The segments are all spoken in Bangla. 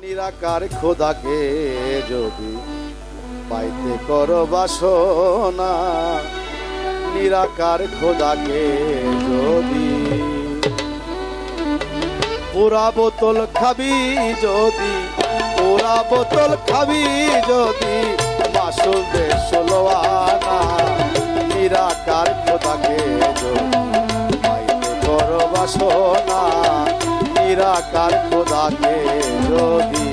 নিরাকার খোদাকে যদি পাইতে করো বাসনা, নিরাকার খোদাকে যদি পুরা বোতল খাবি, যদি পুরা বোতল খাবি, যদি মাসুল দে 16 আনা, নিরাকার খোদাকে যদি পাইতে করো বাসনা, নিরাকার খোদাকে যদি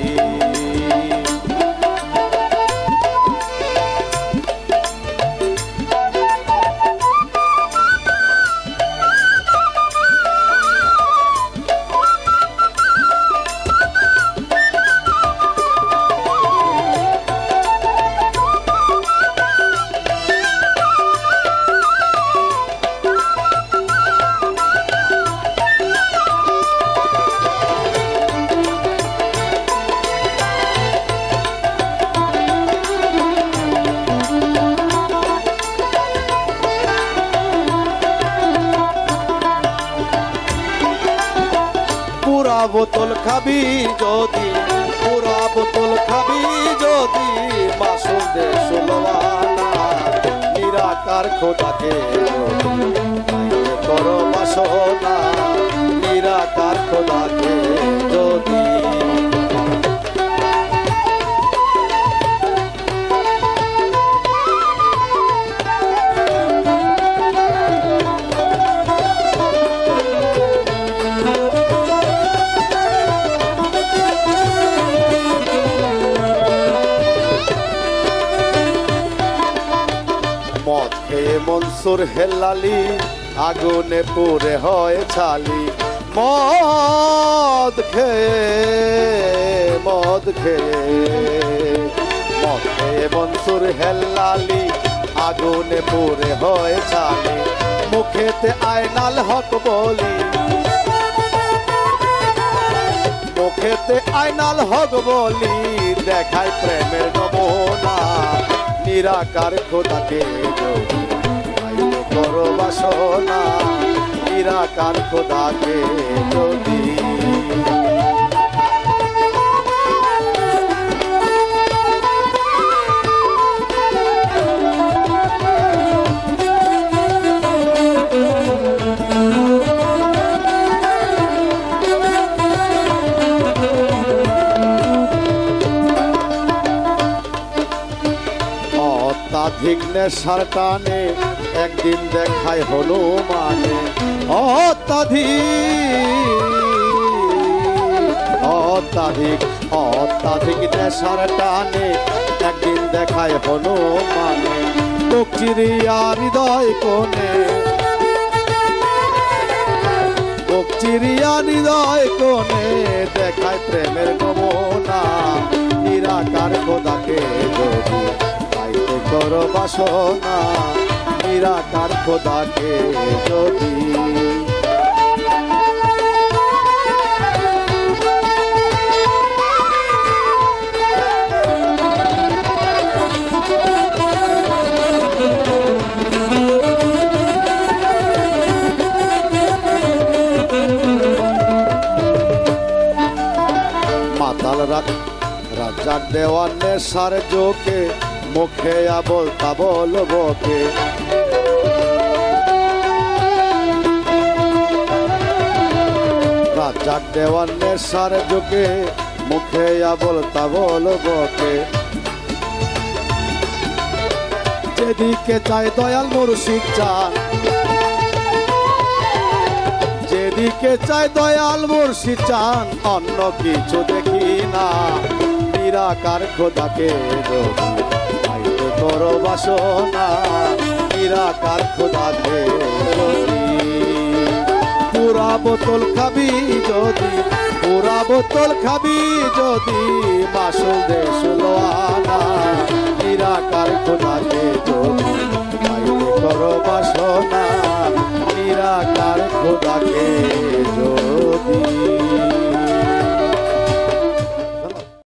পুরা বোতল খাবি, যদি পুরা বোতল খাবি, যদি মাসুল দে 16 আনা, নিরাকার খোদাকে করো বাসনা, নিরাকার খোদাকে যদি মদ খেয়ে মনসুর হেলালি আগুনে পুড়ে হয় ছালি, মদ খেয়ে মদ খেয়ে মদ খেয়ে মনসুর হেলালি আগুনে পুড়ে হয় ছালি, মুখেতে আয়নাল হক বলি, মুখেতে আয়নাল হক বলি, দেখায় প্রেমের নমুনা, নিরাকার খোদাকে যদি পাইতে করো বাসনা, নিরাকার খোদাকে যদি অত্যাধিক নেশার টানে একদিন দেখায় হনুমানে, অত্যাধিক অত্যাধিক নেশার টানে একদিন দেখায় হনুমানে, বুক চিরিয়া হৃদয় কোণে, বুক চিরিয়া হৃদয় কোণে, দেখায় প্রেমের নমুনা, নিরাকার খোদাকে যদি পাইতে করো বাসনা, নিরাকার খোদাকে যদি মাতাল রাজাক দেওয়ান নেশার জোকে, মুখে আবল তাবল বকে, রাজাক দেওয়ান নেশার জোকে, মুখে আবল তাবল বকে, যেদিকে চায় দয়াল মুর্শিদ চান, যেদিকে চায় দয়াল মুর্শিদ চান, অন্য কিছু দেখি না, নিরাকার খোদাকে যদি পাইতে করো বাসনা, নিরাকার খোদাকে যদি পুরা বোতল খাবি, যদি পুরা বোতল খাবি, যদি মাসুল দে 16 আনা, নিরাকার খোদা